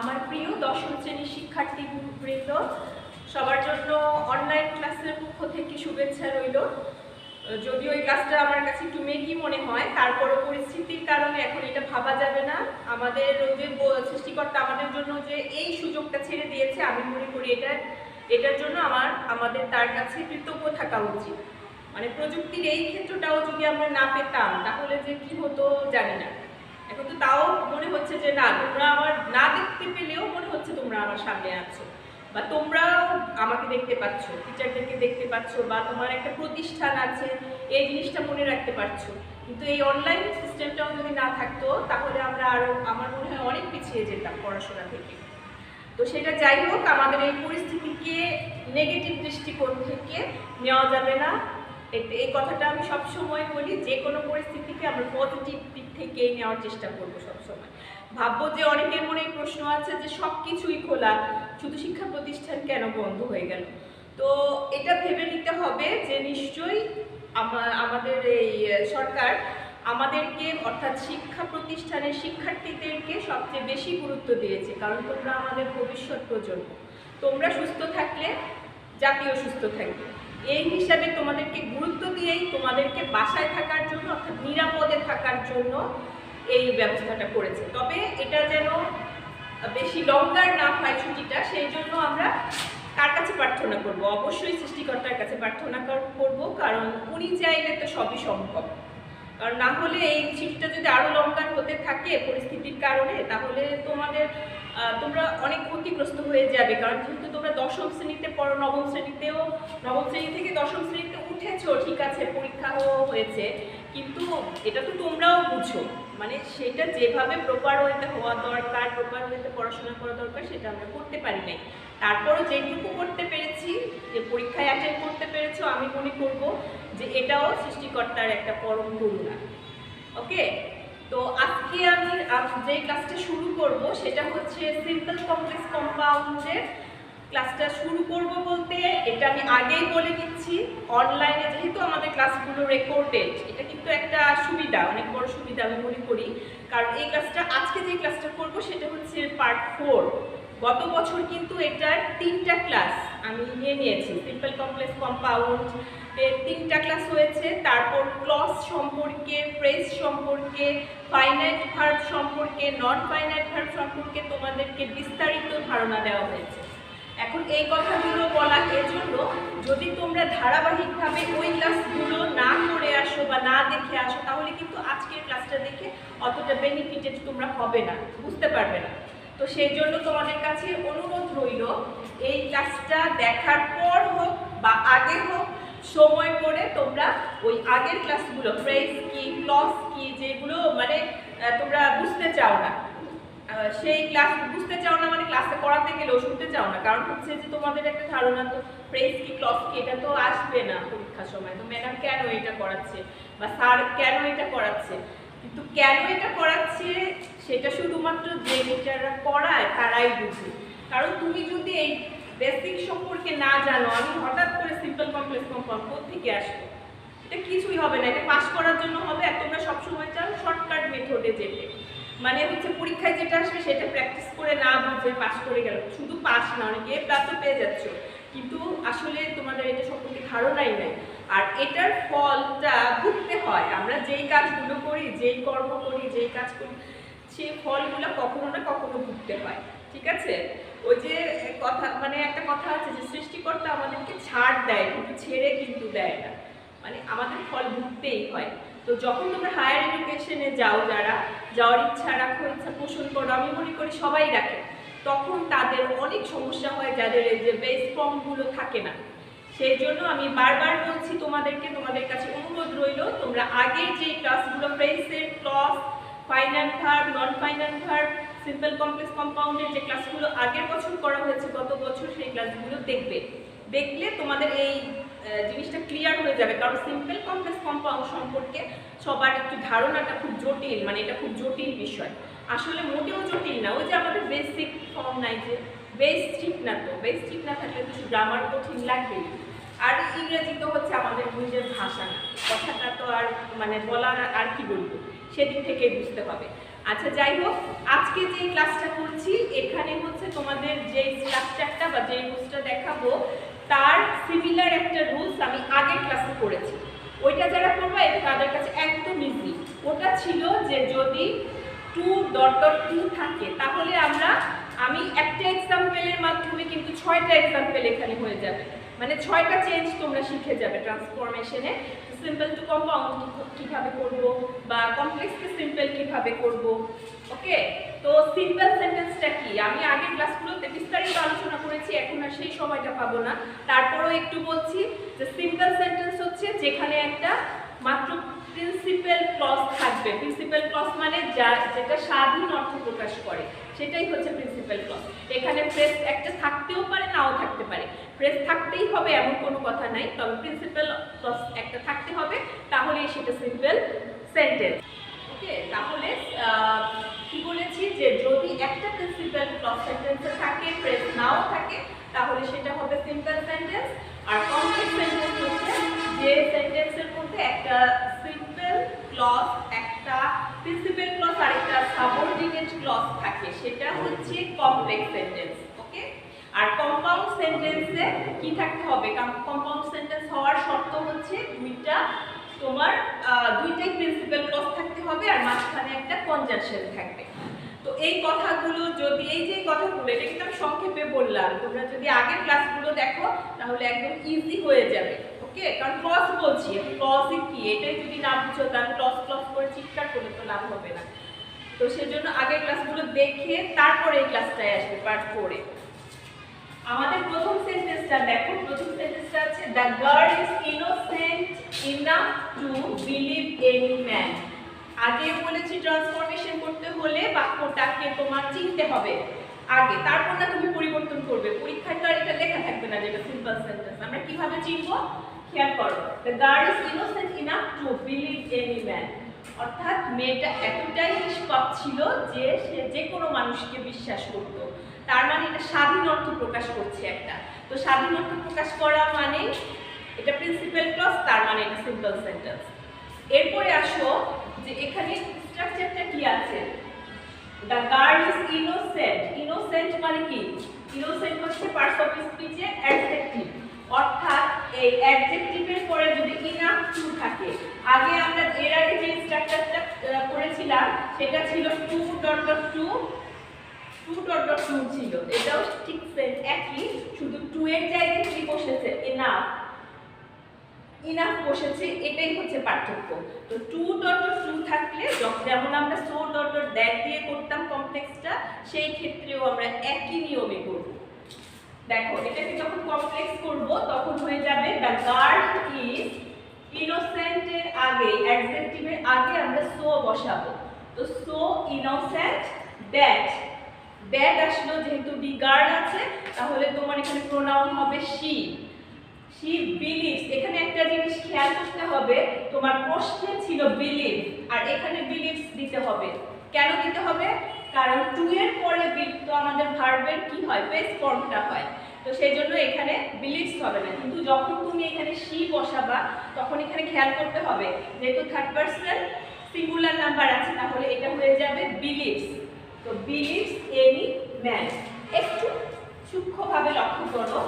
আমার প্রিয় দশম শ্রেণীর শিক্ষার্থীবৃন্দ, সবার জন্য অনলাইন ক্লাসের পক্ষ থেকে শুভেচ্ছা রইল। যদিও এই ক্লাসটা আমার কাছে একটু মেকি মনে হয়, তারপরও পরিস্থিতির কারণে এখন এটা ভাবা যাবে না। আমাদের যে সৃষ্টিকর্তা আমাদের জন্য যে এই সুযোগটা ছেড়ে দিয়েছে, আমি মনে করি এটার জন্য আমাদের তার কাছে কৃতজ্ঞ থাকা উচিত। মানে প্রযুক্তির এই ক্ষেত্রটাও যদি আমরা না পেতাম তাহলে যে কি হতো জানি না। এখন তো তাও মনে হচ্ছে যে না, তোমরা আমার না দেখতে পেলেও মনে হচ্ছে তোমরা আমার সামনে আছো, বা তোমরাও আমাকে দেখতে পাচ্ছ, টিচারদেরকে দেখতে পাচ্ছ, বা তোমার একটা প্রতিষ্ঠান আছে, এই জিনিসটা মনে রাখতে পারছো। কিন্তু এই অনলাইন সিস্টেমটাও যদি না থাকতো তাহলে আমরা আরও, আমার মনে হয়, অনেক পিছিয়ে যেতাম পড়াশোনা থেকে। তো সেটা যাই হোক, আমাদের এই পরিস্থিতিকে নেগেটিভ দৃষ্টিকোণ থেকে নেওয়া যাবে না। এই কথাটা আমি সবসময় বলি, যে কোনো পরিস্থিতিকে আমরা পজিটিভ দিক থেকেই নেওয়ার চেষ্টা করবো সবসময়। ভাববো যে অনেকের মনে এই প্রশ্ন আছে যে সব কিছুই খোলা, শুধু শিক্ষা প্রতিষ্ঠান কেন বন্ধ হয়ে গেল। তো এটা ভেবে নিতে হবে যে নিশ্চয়ই আমাদের এই সরকার আমাদেরকে, অর্থাৎ শিক্ষা প্রতিষ্ঠানের শিক্ষার্থীদেরকে সবচেয়ে বেশি গুরুত্ব দিয়েছে, কারণ তোমরা আমাদের ভবিষ্যৎ প্রজন্ম। তোমরা সুস্থ থাকলে জাতীয় সুস্থ থাকবে। এই হিসাবে তোমাদেরকে গুরুত্ব দিয়েই তোমাদেরকে বাসায় থাকার জন্য, অর্থাৎ নিরাপদে থাকার জন্য এই ব্যবস্থাটা করেছে। তবে এটা যেন বেশি লঙ্গার না হয় ছুটিটা, সেই জন্য আমরা কার কাছে প্রার্থনা করব? অবশ্যই সৃষ্টিকর্তার কাছে প্রার্থনা করব, কারণ উনি চাইলে তো সবই সম্ভব। কারণ না হলে এই ছুটিটা যদি আরও লঙ্গার হতে থাকে পরিস্থিতির কারণে, তাহলে তোমরা অনেক ক্ষতিগ্রস্ত হয়ে যাবে। কারণ যেহেতু তোমরা দশম শ্রেণীতে পড়ো, নবম শ্রেণী থেকে দশম শ্রেণীতে উঠেছো, ঠিক আছে, পরীক্ষাও হয়েছে, কিন্তু এটা তো তোমরাও বুঝো, মানে সেটা যেভাবে প্রপার ওয়েতে হওয়া দরকার, প্রপার ওয়েতে পড়াশোনা করা দরকার, সেটা আমরা করতে পারি নাই। তারপরও যেটুকু করতে পেরেছি, যে পরীক্ষায় অ্যাটেন্ড করতে পেরেছো, আমি মনে করব যে এটাও সৃষ্টিকর্তার একটা পরম করুণা। ওকে, তো আজকে আমি যে ক্লাসটা শুরু করব সেটা হচ্ছে সিম্পল কমপ্লেক্স কম্পাউন্ডের ক্লাসটা শুরু করব বলতে, এটা আমি আগেই বলে দিচ্ছি, অনলাইনে যেহেতু আমাদের ক্লাসগুলো রেকর্ডেড, এটা কিন্তু একটা সুবিধা, অনেক বড় সুবিধা আমি মনে করি। কারণ এই ক্লাসটা, আজকে যে ক্লাসটা করব সেটা হচ্ছে পার্ট 4। গত বছর কিন্তু এটার 3টা ক্লাস আমি নিয়েছি। সিম্পল কমপ্লেক্স কম্পাউন্ড এর 3টা ক্লাস হয়েছে। তারপর ক্লজ সম্পর্কে, ফ্রেজ সম্পর্কে, ফাইনাইট ভার্ব সম্পর্কে, নন ফাইনাইট ভার্ব সম্পর্কে তোমাদেরকে বিস্তারিত ধারণা দেওয়া হয়েছে। এখন এই কথাগুলো বলা এজন্য, যদি তোমরা ধারাবাহিকভাবে ওই ক্লাসগুলো না করে আসো বা না দেখে আসো, তাহলে কিন্তু আজকের ক্লাসটা দেখে অতটা বেনিফিটেড তোমরা হবে না, বুঝতে পারবে না। তো সেই জন্য তোমাদের কাছে অনুরোধ রইল, এই ক্লাসটা দেখার পর হোক বা আগে হোক, সময় করে তোমরা ওই আগের ক্লাসগুলো, ফ্রেজ কি, ক্লজ কি, যেগুলো মানে তোমরা বুঝতে চাও না, সেই ক্লাস বুঝতে চাও না, মানে ক্লাসে করাতে গেলেও শুনতে চাও না। কারণ হচ্ছে যে তোমাদের একটা ধারণা, তো ফ্রেজ কি, ক্লজ কি, এটা তো আসবে না পরীক্ষার সময়, তো ম্যাডাম কেন এটা করাচ্ছে বা স্যার কেন এটা করাচ্ছে। কিন্তু কেন এটা করাচ্ছে সেটা শুধুমাত্র যে টিচাররা পড়ায় তারাই বুঝে। কারণ তুমি যদি এই বেসিক সম্পর্কে না জানো, আমি হঠাৎ করে সিম্পল কমপ্লেক্স কম্পাউন্ড কোত্থেকে আসবো, এটা কিছুই হবে না। এটা পাস করার জন্য হবে, আর তোমরা সবসময় চাও শর্টকাট মেথডে যেতে, মানে হচ্ছে পরীক্ষায় যেটা আসবে সেটা প্র্যাকটিস করে না বুঝে পাস করে গেল। শুধু পাস না, অনেকে প্রাপ্ত পেয়ে যাচ্ছ, কিন্তু আসলে তোমাদের এটা সম্পর্কে ধারণাই নেই। আর এটার ফলটা ভুগতে হয়। আমরা যেই কাজগুলো করি, যেই কর্ম করি, যেই কাজ করি, সেই ফলগুলো কখনো না কখনো ভুগতে হয়। ঠিক আছে, ওই যে কথা, মানে একটা কথা আছে যে সৃষ্টিকর্তা আমাদেরকে ছাড় দেয় কিন্তু ছেড়ে কিন্তু দেয় না, মানে আমাদের ফল ভুগতেই হয়। তো যখন তোমরা হায়ার এডুকেশনে যাও, যারা যাওয়ার ইচ্ছা রাখো, ইচ্ছা পোষণ করো, আমি মনে করি সবাই রাখে, তখন তাদের অনেক সমস্যা হয়, যাদের এই যে বেস ফর্মগুলো থাকে না। সেই জন্য আমি বারবার বলছি তোমাদেরকে, তোমাদের কাছে অনুরোধ রইল, তোমরা আগের যে ক্লাসগুলো, ফ্রেজের, clause, final verb, non final verb, simple complex কম্পাউন্ডের যে ক্লাসগুলো আগের বছর করা হয়েছে, গত বছর, সেই ক্লাসগুলো দেখলে তোমাদের এই জিনিসটা ক্লিয়ার হয়ে যাবে। কারণ সিম্পল কমপ্লেক্স কম্পাউন্ড সম্পর্কে সবার একটু ধারণাটা খুব জটিল, মানে এটা খুব জটিল বিষয়। আসলে মোটেও জটিল না। ওই যে আমাদের বেসিক ফর্ম নাই, যে বেস ঠিক না, তো বেস ঠিক না থাকলে তো গ্রামার কঠিন লাগবেই। আর ইংরেজি তো হচ্ছে আমাদের নিজের ভাষা না, কথাটা তো আর মানে বলার আর কি বলবো, সেদিক থেকে বুঝতে হবে। আচ্ছা, যাই হোক, আজকে যে ক্লাসটা করছি এখানে হচ্ছে তোমাদের যে স্ট্রাকচারটা বা যে রুলসটা দেখাবো তার সিমিলার একটা রুলস আমি আগের ক্লাসে করেছি। ওইটা যারা করবে এটা তাদের কাছে একদম ইজি। ওটা ছিল যে যদি 2.2 থাকে তাহলে আমি একটা এক্সাম্পলের মাধ্যমে কিন্তু 6টা এক্সাম্পল এখানে হয়ে যাবে, মানে 6টা চেঞ্জ তোমরা শিখে যাবে ট্রান্সফরমেশনে। সিম্পল টু কম্পাউন্ড কিভাবে করব বা কমপ্লেক্স টু সিম্পল কিভাবে করব। ওকে, তো সিম্পল সেন্টেন্সটা কি আমি আগের ক্লাসগুলোতে বিস্তারিত আলোচনা করেছি, এখন আর সেই সময়টা পাবো না, তারপরেও একটু বলছি যে সিম্পল সেন্টেন্স হচ্ছে যেখানে একটা মাত্র প্রিন্সিপাল ক্লজ থাকবে। প্রিন্সিপাল ক্লজ মানে যেটা স্বাধীন অর্থ প্রকাশ করে সেটাই হচ্ছে প্রিন্সিপাল ক্লজ। এখানে ফ্রেজ একটা থাকতেও পারে নাও থাকতে পারে, ফ্রেজ থাকতেই হবে এমন কোনো কথা নাই, তবে প্রিন্সিপাল ক্লজ একটা থাকতে হবে, তাহলেই সেটা সিম্পল সেন্টেন্স। ওকে, তাহলে কি বলেছি যে যদি একটা প্রিন্সিপাল ক্লজ সেন্টেন্সে থাকে ফ্রেজ নাও থাকে তাহলে সেটা হবে সিম্পল সেন্টেন্স। আর কমপ্লেক্স সেন্টেন্স হচ্ছে যে সেন্টেন্সের মধ্যে একটা সিম্পল ক্লজ, একটা প্রিন্সিপাল ক্লজ আর একটা সাবঅর্ডিনেট ক্লজ থাকে, সেটা হচ্ছে কমপ্লেক্স সেন্টেন্স। ওকে, আর কম্পাউন্ড সেন্টেন্সে কি থাকতে হবে? কম্পাউন্ড সেন্টেন্স হওয়ার শর্ত হচ্ছে দুইটাই প্রিন্সিপাল ক্লজ থাকতে হবে আর মাঝখানে একটা কনজাংশন থাকবে। তো এই কথাগুলো যদি এই যে কথাগুলো এটা কিন্তু আমি সংক্ষেপে বললাম, তোমরা যদি আগের ক্লাসগুলো দেখো তাহলে একদম ইজি হয়ে যাবে। ওকে, কারণ ক্লজ বলছি, ক্লজে কি এটাই যদি না বুঝো তাহলে ক্লজ ক্লজ করে চিৎকার করলে তো লাভ হবে না। তো সেজন্য আগের ক্লাসগুলো দেখে তারপরে এই ক্লাসটায় আসবে পার্ট 4 এ। আমাদের প্রথম সেন্টেন্সটা দেখো, প্রথম সেন্টেন্সটা আছে the girl is innocent enough to believe any man. আগে বলেছি ট্রান্সফরমেশন করতে হলে বাক্যটাকে তোমার চিনতে হবে আগে, তারপর না তুমি পরিবর্তন করবে। পরীক্ষায় তো আর এটা লেখা থাকবে না যেটা সিম্পল সেন্টেন্স। আমরা কিভাবে চিনবো খেয়াল করো, the girl is innocent enough to believe any man, অর্থাৎ মেয়েটা এতটাই নিষ্পাপ ছিল যে সে যে কোনো মানুষকে বিশ্বাস করত। তার মানে এটা স্বাধীন অর্থ প্রকাশ করছে একটা। তো স্বাধীন অর্থ প্রকাশ করা মানে এটা প্রিন্সিপাল ক্লজ, তার মানে এটা সিম্পল সেন্টেন্স। এরপরে আসো যে এখানে স্ট্রাকচারটা কি আছে। The girl is innocent, innocent মানে কি? ইনোসেন্ট হচ্ছে পার্টস অফ স্পিচের অ্যাডজেক্টিভ, অর্থাৎ এই অ্যাডজেক্টিভের পরে যদি ইনাফ টু থাকে, আগে আমরা এর আগে যে স্ট্রাকচারটা করেছিলাম সেটা ছিল 2.2 ছিল, এটাও ঠিক সেম একই, শুধু 2 এর জায়গায় কি বসেছে? ইনাফ বসেছে, এটাই হচ্ছে পার্থক্য। তো 2.2 থাকলে যেমন আমরা so.that দিয়ে করতাম কমপ্লেক্সটা, সেই ক্ষেত্রেও আমরা একই নিয়মে করব। দেখো এটাকে যখন কমপ্লেক্স করব তখন হয়ে যাবে দ্য গার্ল ইজ ইনোসেন্ট এর আগে অ্যাডজেক্টিভের আগে আমরা সো বসাবো। তো সো ইনোসেন্ট দ্যাট আসলো, যেহেতু দি গার্ল আছে তাহলে তোমার এখানে প্রোনাউন হবে শি। শি বিলিভস, এখানে একটা জিনিস খেয়াল করতে হবে, তোমার প্রশ্নে ছিল বিলিভ আর এখানে বিলিভস দিতে হবে। কেন দিতে হবে? কারণ 2 এর পরে তো আমাদের ভার্বের কি হয়? বেস ফর্মটা হয়, তো সেই জন্য এখানে বিলিভস হবে না। কিন্তু যখন তুমি এখানে শি বসাবা তখন এখানে খেয়াল করতে হবে, যেহেতু থার্ড পারসন সিঙ্গুলার নাম্বার আছে তাহলে এটা হয়ে যাবে বিলিভস। তো বিলিভস এনি ম্যান। একটু সূক্ষ্মভাবে লক্ষ্য করো,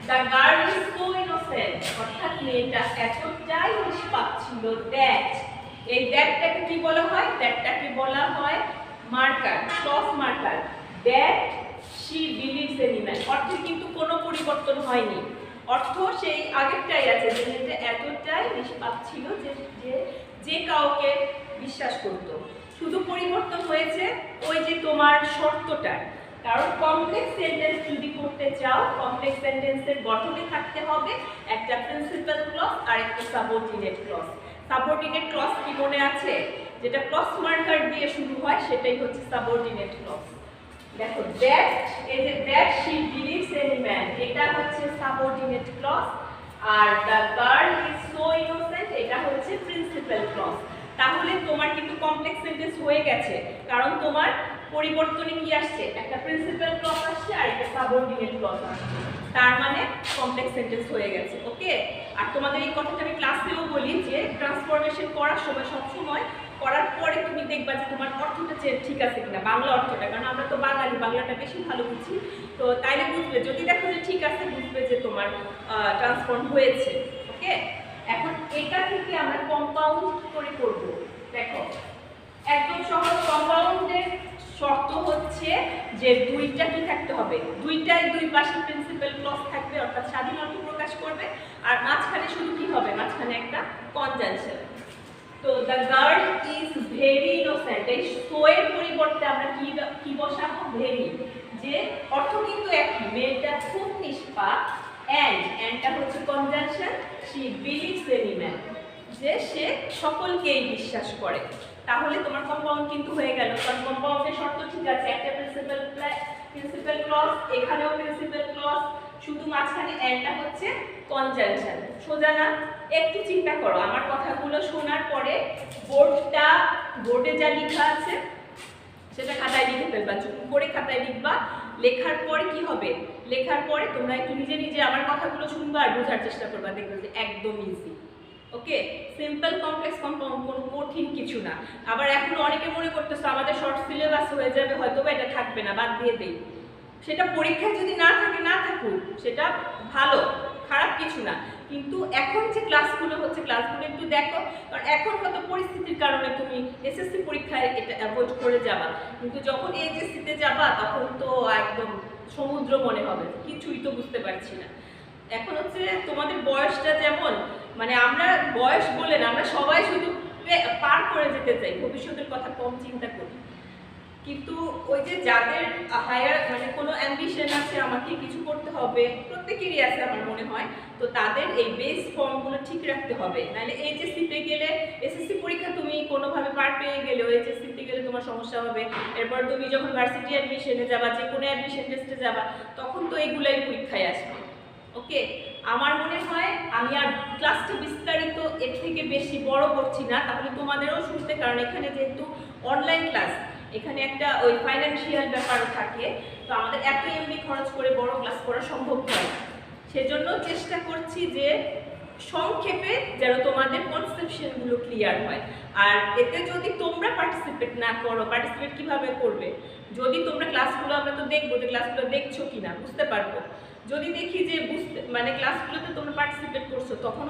the girl is so innocent, অর্থাৎ মেয়েটা এতটাই নিষ্পাপ ছিল দ্যাট, এই দ্যাটটাকে কি বলা হয়? দ্যাটটাকে বলা হয় marker, clause marker. That she believes any man, অর্থে কিন্তু কোনো পরিবর্তন হয়নি, অর্থ সেই আগেরটাই আছে, যে মেয়েটা এতটাই নিষ্পাপ ছিল যে কাউকে বিশ্বাস করত। শুধু পরিবর্তন হয়েছে ওই যে তোমার শর্তটা। কারণ কমপ্লেক্স সেন্টেন্স যদি করতে চাও, কমপ্লেক্স সেন্টেন্সের গঠনে থাকতে হবে একটা প্রিন্সিপাল ক্লজ আর একটা সাবঅর্ডিনেট ক্লজ। সাবঅর্ডিনেট ক্লজ কি মনে আছে? যেটা ক্লজ মার্কার দিয়ে শুরু হয় সেটাই হচ্ছে সাবঅর্ডিনেট ক্লজ। দেখো দ্যাট, এই যে that she believes any man, এটা হচ্ছে সাবঅর্ডিনেট ক্লজ, আর the girl is so innocent এটা হচ্ছে প্রিন্সিপাল ক্লজ। তাহলে তোমার কিন্তু কমপ্লেক্স সেন্টেন্স হয়ে গেছে, কারণ তোমার পরিবর্তনে কি আসছে? একটা প্রিন্সিপাল ক্লজ আসছে আর একটা সাবঅর্ডিনেট ক্লজ আসছে, তার মানে কমপ্লেক্স সেন্টেন্স হয়ে গেছে। ওকে, আর তোমাদের এই কথাটা আমি ক্লাসেও বলি যে ট্রান্সফরমেশন করার সময় সবসময় করার পরে তুমি দেখবা যে তোমার অর্থটা ঠিক আছে কিনা, বাংলা অর্থটা, কারণ আমরা তো বাঙালি, বাংলাটা বেশি ভালো বুঝি। তো তাইলে বুঝবে, যদি দেখো যে ঠিক আছে, বুঝবে যে তোমার ট্রান্সফর্ম হয়েছে। ওকে, এখন এটা থেকে আমরা কম্পাউন্ড করে করব। দেখো একদম সহজ, কম্পাউন্ডের শর্ত হচ্ছে যে দুইটা কি থাকতে হবে, দুইটাই দুই পাশে প্রিন্সিপাল ক্লজ থাকবে, অর্থাৎ স্বাধীন অর্থ প্রকাশ করবে, আর মাঝখানে শুধু কি হবে, মাঝখানে একটা কনজাংশন। তো the girl is very innocent, এই সো এর পরিবর্তে আমরা কি বসাবো, ভেরি, যে অর্থ কিন্তু একই, মেয়েটা খুব নিষ্পাপ, এন্ডটা হচ্ছে conjunction, she believes any man, যে সে সকলকেই বিশ্বাস করে। তাহলে তোমার কম্পাউন্ড কিন্তু হয়ে গেল, কারণ কম্পাউন্ডের শর্ত ঠিক আছে, একটা প্রিন্সিপাল ক্লজ, এখানেও প্রিন্সিপাল ক্লজ, শুধু মাঝখানে এন্ডটা হচ্ছে কনজাংশন। সোজা না? একটু চিন্তা করো, আমার কথাগুলো শোনার পরে বোর্ডে যা লেখা আছে সেটা খাতায় লিখে ফেলবা, চুপ করে খাতায় লিখবা। লেখার পরে কি হবে, লেখার পরে তোমরা একটু নিজে নিজে আমার কথাগুলো শুনবা আর বোঝার চেষ্টা করবা, দেখবে যে একদম ইজি। ওকে, সিম্পল কমপ্লেক্স কম্পাউন্ড, কোনো কঠিন কিছু না। আবার এখন অনেকে মনে করতেছে আমাদের শর্ট সিলেবাস হয়ে যাবে, হয়তো বা এটা থাকবে না, বাদ দিয়ে দেই। সেটা পরীক্ষায় যদি না থাকে, না থাকুক, সেটা ভালো, খারাপ কিছু না। কিন্তু এখন যে ক্লাসগুলো হচ্ছে, ক্লাসগুলো একটু দেখো, কারণ এখন হয়তো পরিস্থিতির কারণে তুমি এসএসসি পরীক্ষায় এটা অ্যাভয়েড করে যাবা, কিন্তু যখন এইচএসসিতে যাবা তখন তো একদম সমুদ্র মনে হবে, কিছুই তো বুঝতে পারছি না। এখন হচ্ছে তোমাদের বয়সটা যেমন, মানে আমরা বয়স বলে না, আমরা সবাই শুধু পার করে যেতে চাই, ভবিষ্যতের কথা কম চিন্তা করি। কিন্তু ওই যে যাদের হায়ার মানে কোনো অ্যাম্বিশন আছে, আমাকে কিছু করতে হবে, প্রত্যেকেরই আছে আমার মনে হয়, তো তাদের এই বেস ফর্মগুলো ঠিক রাখতে হবে। নাহলে এইচএসসিতে গেলে, এসএসসি পরীক্ষা তুমি কোনোভাবে পার পেয়ে গেলে, এইচএসসিতে গেলে তোমার সমস্যা হবে। এরপর তুমি যখন ভার্সিটি অ্যাডমিশনে যাবা, যে কোনো অ্যাডমিশন টেস্টে যাবা, তখন তো এগুলাই পরীক্ষায় আসবে। ওকে, আমার মনে হয় আমি আর ক্লাসটা বিস্তারিত এর থেকে বেশি বড় করছি না, তাহলে তোমাদেরও শুনতে, কারণ এখানে যেহেতু অনলাইন ক্লাস, এখানে একটা ওই ফাইন্যান্সিয়াল ব্যাপারও থাকে, তো আমাদের এত এমবি খরচ করে বড় ক্লাস করা সম্ভব হয় না। সেজন্য চেষ্টা করছি যে সংক্ষেপে যেন তোমাদের কনসেপশনগুলো ক্লিয়ার হয়। আর এতে যদি তোমরা পার্টিসিপেট না করো, পার্টিসিপেট কিভাবে করবে, যদি তোমরা ক্লাসগুলো, আমরা তো দেখবো যে ক্লাসগুলো দেখছো কিনা, বুঝতে পারবো। যদি দেখি যে মানে ক্লাসগুলোতে তোমরা পার্টিসিপেট করছো, তখন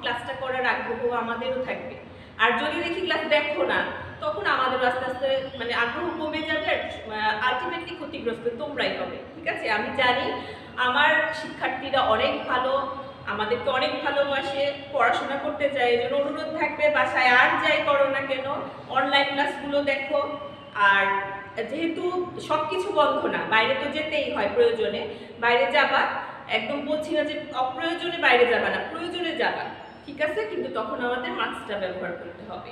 ক্লাসটা করার আগ্রহ আমাদেরও থাকবে। আর যদি দেখি ক্লাস দেখো না, তখন আমাদের আস্তে আস্তে মানে আগ্রহ কমে যাবে, আলটিমেটলি ক্ষতিগ্রস্ত তোমরাই হবে। ঠিক আছে, আমি জানি আমার শিক্ষার্থীরা অনেক ভালো, আমাদেরকে অনেক ভালোবাসে, পড়াশোনা করতে চায়, এই জন্য অনুরোধ থাকবে, বাসায় আর যাই করো না কেন অনলাইন ক্লাসগুলো দেখো। আর যেহেতু সব কিছু বন্ধ না, বাইরে তো যেতেই হয় প্রয়োজনে, বাইরে যাবা, একদম বলছি না যে অপ্রয়োজনে বাইরে যাবা না, প্রয়োজনে যাবা, ঠিক আছে, কিন্তু তখন আমাদের মাস্কটা ব্যবহার করতে হবে।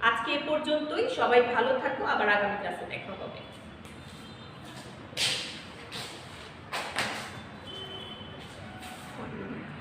আজকে এ পর্যন্তই, সবাই ভালো থাকো, আবার আগামী ক্লাসে দেখা হবে।